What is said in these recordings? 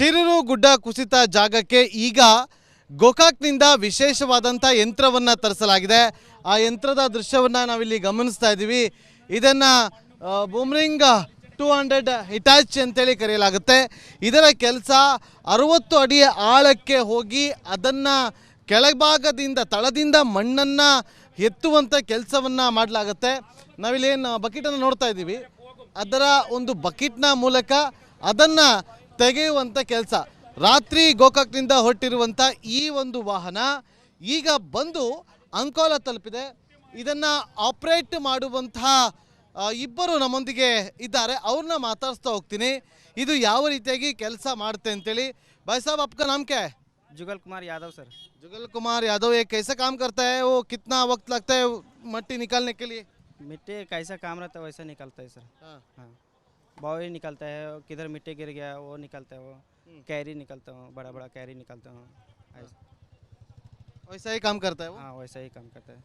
ಶಿರೂರು ಗುಡ್ಡ ಕುಸಿತ ಜಾಗಕ್ಕೆ ಈಗ ಗೋಕಾಕ್ನಿಂದ ವಿಶೇಷವಾದಂಥ ಯಂತ್ರವನ್ನು ತರಿಸಲಾಗಿದೆ. ಆ ಯಂತ್ರದ ದೃಶ್ಯವನ್ನು ನಾವಿಲ್ಲಿ ಗಮನಿಸ್ತಾ ಇದ್ದೀವಿ. ಇದನ್ನು ಬೂಮ್ರಿಂಗ್ 200 ಹಿಟಾಚಿ ಅಂತೇಳಿ ಕರೆಯಲಾಗುತ್ತೆ. ಇದರ ಕೆಲಸ 60 ಅಡಿ ಆಳಕ್ಕೆ ಹೋಗಿ ಅದನ್ನು ಕೆಳಭಾಗದಿಂದ ತಳದಿಂದ ಮಣ್ಣನ್ನು ಎತ್ತುವಂಥ ಕೆಲಸವನ್ನು ಮಾಡಲಾಗುತ್ತೆ. ನಾವಿಲ್ಲೇನು ಬಕೆಟನ್ನು ನೋಡ್ತಾ ಇದ್ದೀವಿ, ಅದರ ಒಂದು ಬಕೆಟ್ನ ಮೂಲಕ ಅದನ್ನು ತೆಗೆಯುವಂಥ ಕೆಲಸ. ರಾತ್ರಿ ಗೋಕಾಕ್ನಿಂದ ಹೊರಟಿರುವಂಥ ಈ ಒಂದು ವಾಹನ ಈಗ ಬಂದು ಅಂಕೋಲ ತಲುಪಿದೆ. ಇದನ್ನು ಆಪರೇಟ್ ಮಾಡುವಂತಹ ಇಬ್ಬರು ನಮ್ಮೊಂದಿಗೆ ಇದ್ದಾರೆ, ಅವ್ರನ್ನ ಮಾತಾಡಿಸ್ತಾ ಹೋಗ್ತೀನಿ. ಇದು ಯಾವ ರೀತಿಯಾಗಿ ಕೆಲಸ ಮಾಡುತ್ತೆ ಅಂತೇಳಿ. ಭಾಯ್ ಸಾಬ್, आपका नाम क्या है? जुगल कुमार यादव सर। जुगल कुमार यादव, ये कैसा काम करता है? वो कितना वक्त लगता है मट्टी निकालने के लिए? मिट्टी कैसा काम रहता है वैसा निकलता है सर। हाँ। हाँ, बावली निकलता है, किधर मिट्टी गिर गया वो निकलता है, वो कैरी निकलता हूँ, बड़ा बड़ा कैरी निकलता हूँ, वैसा ही काम करता है वो? हाँ वैसा ही काम करता है।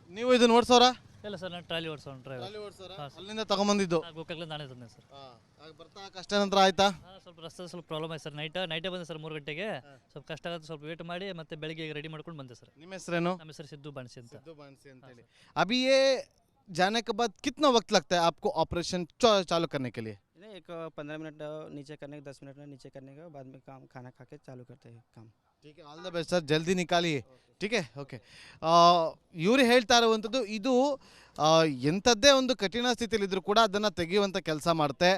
ನೀವು ಇದನ್ನ ಓಡಿಸೋರಾ? ಇಲ್ಲ ಸರ್, ನಾನು ಟ್ರಾಲಿ ಓಡಿಸೋಣ ಡ್ರೈವರ್. ಅಲ್ಲಿಂದ ತಗೊಂಬಂದಿದ್ದು? ಗೋಕಾಕ್ಲಿಂದ ನಾನೇ ತಂದೆ ಸರ್. ಬರ್ತಾ ಕಷ್ಟ ನಂತರ ಆಯ್ತಾ? ಸ್ವಲ್ಪ ರಸ್ತೆ ಸ್ವಲ್ಪ ಪ್ರಾಬ್ಲಮ್ ಆಯ್ತು ಸರ್. ನೈಟೇ ಬಂದೆ ಸರ್, 3 ಗಂಟೆಗೆ. ಸ್ವಲ್ಪ ಕಷ್ಟ ಆಗುತ್ತೆ, ಸ್ವಲ್ಪ ವೇಟ್ ಮಾಡಿ ಮತ್ತೆ ಬೆಳಿಗ್ಗೆ ರೆಡಿ ಮಾಡ್ಕೊಂಡು ಬಂದೆ ಸರ್. ನಿಮ್ಮ ಹೆಸರೇನು? ನಮ್ಮ ಹೆಸರು ಸಿದ್ದು ಬಾಣಸಿ ಅಂತ. सिद्धू बांसी ಅಂತ ಹೇಳಿ. अभी ये जाने के बाद कितना वक्त लगता है आपको ऑपरेशन चालू करने के लिए? नहीं, एक 15 मिनट नीचे करने के 10 मिनट में नीचे करने के बाद में काम खाना खा के चालू करते हैं काम। ठीक है, ಆಲ್ ದ ಬೆಸ್ಟ್ ಸರ್, ಜಲ್ದಿ ನಿಕಾಲಿ. ठीक है, ಓಕೆ. ಇವರು ಹೇಳ್ತಾ ಇರುವಂಥದ್ದು ಇದು ಎಂಥದ್ದೇ ಒಂದು ಕಠಿಣ ಸ್ಥಿತಿಯಲ್ಲಿದ್ದರೂ ಕೂಡ ಅದನ್ನು ತೆಗೆಯುವಂಥ ಕೆಲಸ ಮಾಡುತ್ತೆ.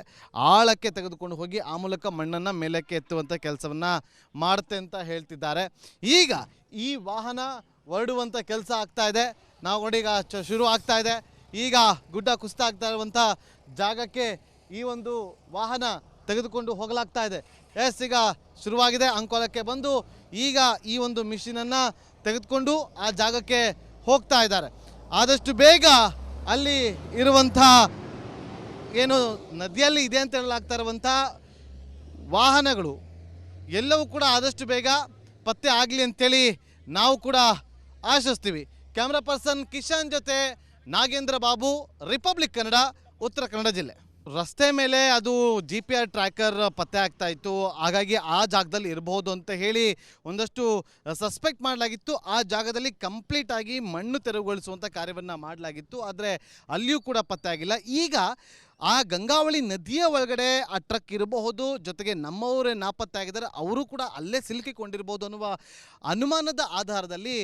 ಆಳಕ್ಕೆ ತೆಗೆದುಕೊಂಡು ಹೋಗಿ ಆ ಮೂಲಕ ಮಣ್ಣನ್ನು ಮೇಲಕ್ಕೆ ಎತ್ತುವಂಥ ಕೆಲಸವನ್ನು ಮಾಡುತ್ತೆ ಅಂತ ಹೇಳ್ತಿದ್ದಾರೆ. ಈಗ ಈ ವಾಹನ ಹೊರಡುವಂಥ ಕೆಲಸ ಆಗ್ತಾ ಇದೆ. ನಾವು ನೋಡಿ ಈಗ ಶುರು ಆಗ್ತಾ ಇದೆ. ಈಗ ಗುಡ್ಡ ಕುಸಿತ ಆಗ್ತಾ ಇರುವಂಥ ಜಾಗಕ್ಕೆ ಈ ಒಂದು ವಾಹನ ತೆಗೆದುಕೊಂಡು ಹೋಗಲಾಗ್ತಾ ಇದೆ. ಎಸ್, ಈಗ ಶುರುವಾಗಿದೆ. ಅಂಕೋಲಕ್ಕೆ ಬಂದು ಈಗ ಈ ಒಂದು ಮಿಷಿನನ್ನು ತೆಗೆದುಕೊಂಡು ಆ ಜಾಗಕ್ಕೆ ಹೋಗ್ತಾ ಇದ್ದಾರೆ. ಆದಷ್ಟು ಬೇಗ ಅಲ್ಲಿ ಇರುವಂಥ ಏನು ನದಿಯಲ್ಲಿ ಇದೆ ಅಂತ ಹೇಳಲಾಗ್ತಾ ಇರುವಂಥ ವಾಹನಗಳು ಎಲ್ಲವೂ ಕೂಡ ಆದಷ್ಟು ಬೇಗ ಪತ್ತೆ ಆಗಲಿ ಅಂತೇಳಿ ನಾವು ಕೂಡ ಆಶಿಸ್ತೀವಿ. ಕ್ಯಾಮ್ರಾ ಪರ್ಸನ್ ಕಿಶನ್ ಜೊತೆ ನಾಗೇಂದ್ರ ಬಾಬು, ರಿಪಬ್ಲಿಕ್ ಕನ್ನಡ, ಉತ್ತರ ಕನ್ನಡ ಜಿಲ್ಲೆ. ರಸ್ತೆ ಮೇಲೆ ಅದು GPS ಟ್ರ್ಯಾಕರ್ ಪತ್ತೆ ಆಗ್ತಾ ಇತ್ತು. ಹಾಗಾಗಿ ಆ ಜಾಗದಲ್ಲಿ ಇರಬಹುದು ಅಂತ ಹೇಳಿ ಒಂದಷ್ಟು ಸಸ್ಪೆಕ್ಟ್ ಮಾಡಲಾಗಿತ್ತು. ಆ ಜಾಗದಲ್ಲಿ ಕಂಪ್ಲೀಟ್ ಆಗಿ ಮಣ್ಣು ತೆರವುಗೊಳಿಸುವಂಥ ಕಾರ್ಯವನ್ನು ಮಾಡಲಾಗಿತ್ತು. ಆದರೆ ಅಲ್ಲಿಯೂ ಕೂಡ ಪತ್ತೆ ಆಗಿಲ್ಲ. ಈಗ ಆ ಗಂಗಾವಳಿ ನದಿಯ ಒಳಗಡೆ ಆ ಟ್ರಕ್ ಇರಬಹುದು, ಜೊತೆಗೆ ನಮ್ಮವರೇ ನಾಪತ್ತೆ ಆಗಿದ್ದಾರೆ, ಅವರು ಕೂಡ ಅಲ್ಲೇ ಸಿಲುಕಿಕೊಂಡಿರ್ಬೋದು ಅನ್ನುವ ಅನುಮಾನದ ಆಧಾರದಲ್ಲಿ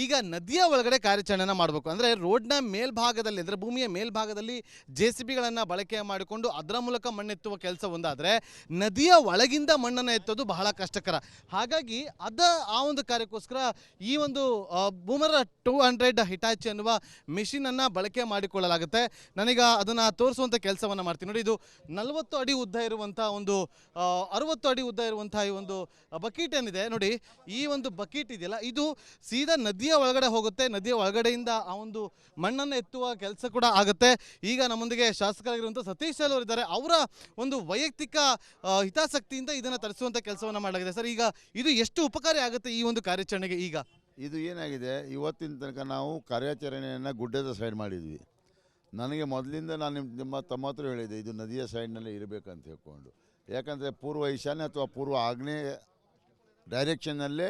ಈಗ ನದಿಯ ಒಳಗಡೆ ಕಾರ್ಯಾಚರಣೆಯನ್ನು ಮಾಡಬೇಕು. ಅಂದರೆ ರೋಡ್ನ ಮೇಲ್ಭಾಗದಲ್ಲಿ, ಅಂದರೆ ಭೂಮಿಯ ಮೇಲ್ಭಾಗದಲ್ಲಿ JCBಗಳನ್ನು ಬಳಕೆ ಮಾಡಿಕೊಂಡು ಅದರ ಮೂಲಕ ಮಣ್ಣೆತ್ತುವ ಕೆಲಸ ಒಂದಾದರೆ, ನದಿಯ ಒಳಗಿಂದ ಮಣ್ಣನ್ನು ಎತ್ತೋದು ಬಹಳ ಕಷ್ಟಕರ. ಹಾಗಾಗಿ ಆ ಒಂದು ಕಾರ್ಯಕ್ಕೋಸ್ಕರ ಈ ಒಂದು ಬೂಮರ್ 200 ಹಿಟಾಚಿ ಅನ್ನುವ ಮಿಷಿನನ್ನು ಬಳಕೆ ಮಾಡಿಕೊಳ್ಳಲಾಗುತ್ತೆ. ನನಗೆ ಅದನ್ನು ತೋರಿಸುವಂಥ ಕೆಲಸ ಮಾಡ್ತೀನಿ. ನೋಡಿ, ಇದು 40 ಅಡಿ ಉದ್ದ ಇರುವಂಥ ಒಂದು 60 ಅಡಿ ಉದ್ದ ಇರುವಂಥ ಈ ಒಂದು ಬಕೀಟ್ ಏನಿದೆ ನೋಡಿ, ಈ ಒಂದು ಬಕೀಟ್ ಇದೆಯಲ್ಲ, ಇದು ಸೀದಾ ನದಿಯ ಒಳಗಡೆ ಹೋಗುತ್ತೆ. ನದಿಯ ಒಳಗಡೆಯಿಂದ ಆ ಒಂದು ಮಣ್ಣನ್ನು ಎತ್ತುವ ಕೆಲಸ ಕೂಡ ಆಗುತ್ತೆ. ಈಗ ನಮ್ಮೊಂದಿಗೆ ಶಾಸಕರಾಗಿರುವಂಥ ಸತೀಶ್ ಅವರು ಇದ್ದಾರೆ. ಅವರ ಒಂದು ವೈಯಕ್ತಿಕ ಹಿತಾಸಕ್ತಿಯಿಂದ ಇದನ್ನು ತರಿಸುವಂಥ ಕೆಲಸವನ್ನು ಮಾಡಲಾಗಿದೆ. ಸರ್, ಈಗ ಇದು ಎಷ್ಟು ಉಪಕಾರಿ ಆಗುತ್ತೆ ಈ ಒಂದು ಕಾರ್ಯಾಚರಣೆಗೆ? ಈಗ ಇದು ಏನಾಗಿದೆ, ಇವತ್ತಿನ ತನಕ ನಾವು ಕಾರ್ಯಾಚರಣೆಯನ್ನು ಗುಡ್ಡದ ಸೈಡ್ ಮಾಡಿದ್ವಿ. ನನಗೆ ಮೊದಲಿಂದ ನಾನು ತಮ್ಮ ಹತ್ರ ಹೇಳಿದೆ, ಇದು ನದಿಯ ಸೈಡ್ನಲ್ಲೇ ಇರಬೇಕಂತ ಹೇಳ್ಕೊಂಡು. ಯಾಕಂದರೆ ಪೂರ್ವ ಈಶಾನ್ಯ ಅಥವಾ ಪೂರ್ವ ಆಗ್ನೇಯ ಡೈರೆಕ್ಷನ್ನಲ್ಲೇ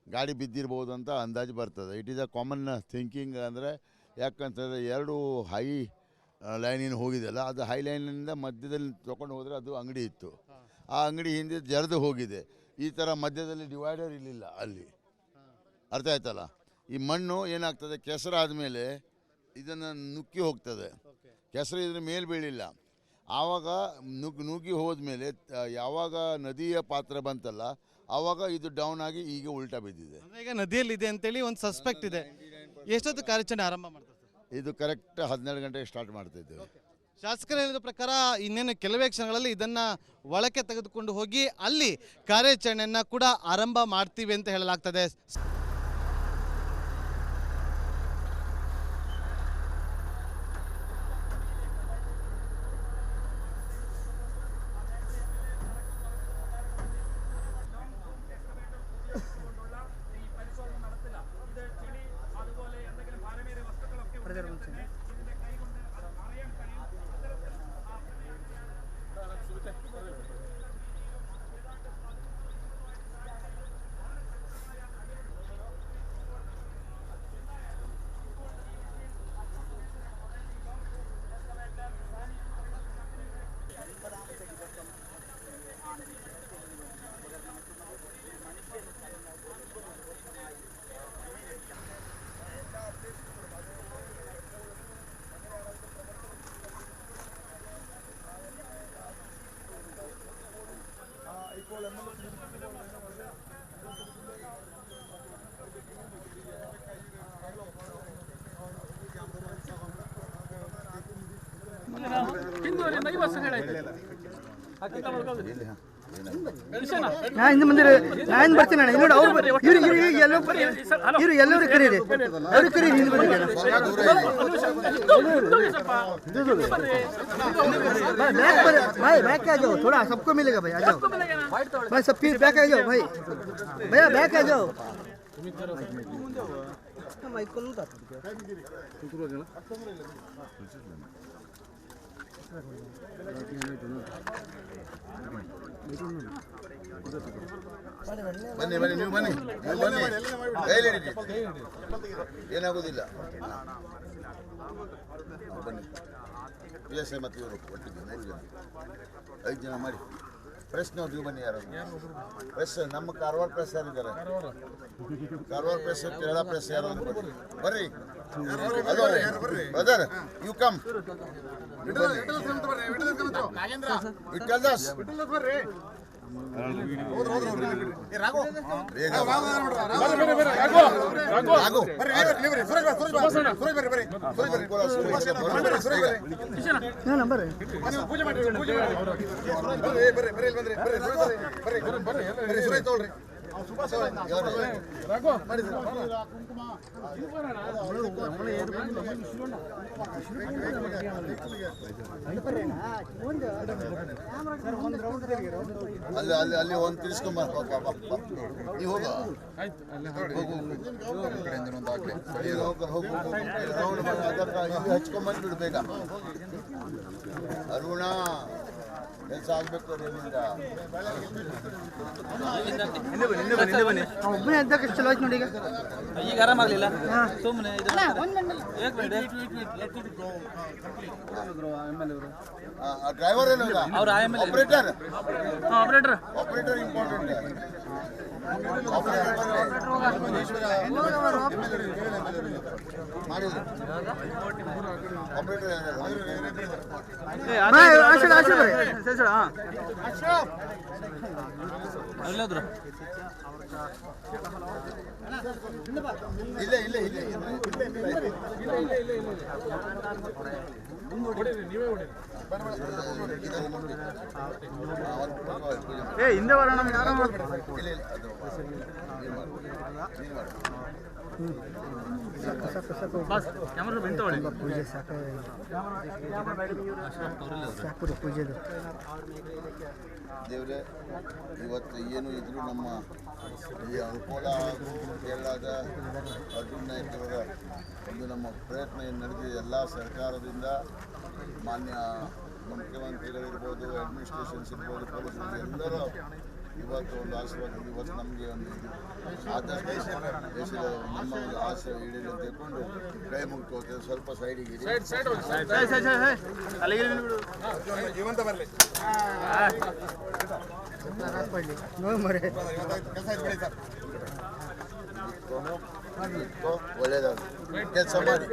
ಗಾಡಿ ಬಿದ್ದಿರ್ಬೋದು ಅಂತ ಅಂದಾಜು ಬರ್ತದೆ. It is a common thinking. ಅಂದರೆ ಯಾಕಂತಂದರೆ 2 ಹೈ ಲೈನಿನ ಹೋಗಿದೆಯಲ್ಲ, ಅದು ಹೈ ಲೈನಿಂದ ಮಧ್ಯದಲ್ಲಿ ತೊಗೊಂಡು ಹೋದರೆ ಅದು ಅಂಗಡಿ ಇತ್ತು. ಆ ಅಂಗಡಿ ಹಿಂದೆ ಜರಿದು ಹೋಗಿದೆ. ಈ ಥರ ಮಧ್ಯದಲ್ಲಿ ಡಿವೈಡರ್ ಇರಲಿಲ್ಲ ಅಲ್ಲಿ. ಅರ್ಥ ಆಯ್ತಲ್ಲ? ಈ ಮಣ್ಣು ಏನಾಗ್ತದೆ, ಕೆಸರಾದ ಮೇಲೆ ಇದನ್ನು ನುಗ್ಗಿ ಹೋಗ್ತದೆ. ಕೆಸರು ಇದ್ರ ಮೇಲೆ ಬೀಳಿಲ್ಲ. ಆವಾಗ ನುಗ್ಗಿ ಹೋದ್ಮೇಲೆ ಯಾವಾಗ ನದಿಯ ಪಾತ್ರ ಬಂತಲ್ಲ, ಆವಾಗ ಇದು ಡೌನ್ ಆಗಿ ಈಗ ಉಲ್ಟಾ ಬಿದ್ದಿದೆ. ಈಗ ನದಿಯಲ್ಲಿ ಇದೆ ಅಂತೇಳಿ ಒಂದು ಸಸ್ಪೆಕ್ಟ್ ಇದೆ. ಎಷ್ಟೊತ್ತು ಕಾರ್ಯಾಚರಣೆ ಆರಂಭ ಮಾಡ್ತಾರೆ? ಇದು ಕರೆಕ್ಟ್ 12 ಗಂಟೆಗೆ ಸ್ಟಾರ್ಟ್ ಮಾಡ್ತಿದ್ದೇವೆ. ಶಾಸಕರು ಹೇಳಿದ ಪ್ರಕಾರ ಇನ್ನೇನು ಕೆಲವೇ ಕ್ಷಣಗಳಲ್ಲಿ ಇದನ್ನು ಒಳಕ್ಕೆ ತೆಗೆದುಕೊಂಡು ಹೋಗಿ ಅಲ್ಲಿ ಕಾರ್ಯಾಚರಣೆಯನ್ನು ಕೂಡ ಆರಂಭ ಮಾಡ್ತೀವಿ ಅಂತ ಹೇಳಲಾಗ್ತದೆ. ನಾ ಹಿಂದೆ ಬಂದಿರಿ, ನಾ ಹಿಂದೆ ಬರ್ತೀನಿ ಅಣ್ಣ. ನೋಡಿ ಅವ್ರು ಇವ್ರು ಎಲ್ಲರೂ ಕರೀರಿ, ಅವ್ರಿಗೆ ಕರೀರಿ. ಹಿಂದೆ ಬಂದಿರಿ भाई बैक आ जाओ, थोड़ा सबको मिलेगा भाई, आ जाओ भाई, सब फिर बैक आ जाओ भाई, भैया बैक आ जाओ. ಬನ್ನಿ ಬನ್ನಿ, ನೀವು ಬನ್ನಿ, ನೀವು ಬನ್ನಿ, ಕೈಲಿ ಹಿಡೀರಿ, ಏನಾಗೋದಿಲ್ಲ. ಬನ್ನಿ, ಪಿ ಎಸ್ ಐ ಮತ್ತು ಇವರು ಒಟ್ಟಿಗೆ 3 ಜನ 5 ಜನ ಮಾಡಿ. ಪ್ರೆಸ್ನವ್ರು ನೀವು ಬನ್ನಿ. ಯಾರು ಪ್ರೆಸ್? ನಮ್ಮ ಕಾರವಾರ ಪ್ರೆಸ್ ಯಾರಿದ್ದಾರೆ? ಕಾರವಾರ ಪ್ರೆಸ್, ಕೇರಳ ಪ್ರೆಸ್ ಯಾರು ಅಂತ ಬರ್ರಿ. Brother you come. Vithal Das number ಅಲ್ಲಿ ಅಲ್ಲಿ ಅಲ್ಲಿ ಒಂದು ತಿರ್ಸ್ಕೊಂಬ. ನೀವು ಹೋಗ, ಹಚ್ಕೊಂಬಂದ್ಬಿಡು ಬೇಗ. ಅರುಣ ಕೆಲಸ ಆಗ್ಬೇಕು ನಿಮ್ಮಿಂದ. ಒಬ್ಬನೇ ಅಧ್ಯಕ್ಷ ಚಲೋ ಆಯ್ತು ನೋಡಿ. ಈಗ ಆರಾಮಾಗಲಿಲ್ಲ ಸುಮ್ಮನೆ ಡ್ರೈವರ್ ಏನು ಆಪರೇಟರ್? Operator operator important. ಮಾಡಿದ್ರು ಆಪರೇಟರ್ ಎಲ್ಲಾದ್ರು ಇಲ್ಲ ಇಲ್ಲ ಇಲ್ಲ ಹಿಂದೆ ಬರೋಣ. ಪೂಜೆ ಸಾಕು ಪೂಜೆದು. ದೇವರೇ, ಇವತ್ತು ಏನು ಇದ್ರು ನಮ್ಮ ಈ ಅಂಕೋಲ ಕೇರಳದ ಅರ್ಜುನ್ ನಾಯ್ಕ ಅವರ ಒಂದು ನಮ್ಮ ಪ್ರಯತ್ನ ಏನು ನಡೆದಿದೆ, ಎಲ್ಲ ಸರ್ಕಾರದಿಂದ ಮಾನ್ಯ ಮುಖ್ಯಮಂತ್ರಿಗಳಿರ್ಬೋದು, ಅಡ್ಮಿನಿಸ್ಟ್ರೇಷನ್ಸ್ ಇರ್ಬೋದು, ಪೊಲೀಸರು ಎಲ್ಲರೂ ಇವತ್ತು ಒಂದು ಆಶೀರ್ವಾದ. ಇವತ್ತು ನಮಗೆ ಒಂದು ಆದಷ್ಟು ದೇಶದ ನಮ್ಮ ಒಂದು ಆಸೆ ಈಡೇರಿ ಅಂತ ತಿಳ್ಕೊಂಡು ಕೈ ಮುಗ್ಕೋತೇವೆ. ಸ್ವಲ್ಪ ಸೈಡಿಗೆ ಜೀವಂತ ಬರಲಿ. ಒಳ್ಳೆಯದಾಗುತ್ತೆ, ಕೆಲಸ ಮಾಡಿ.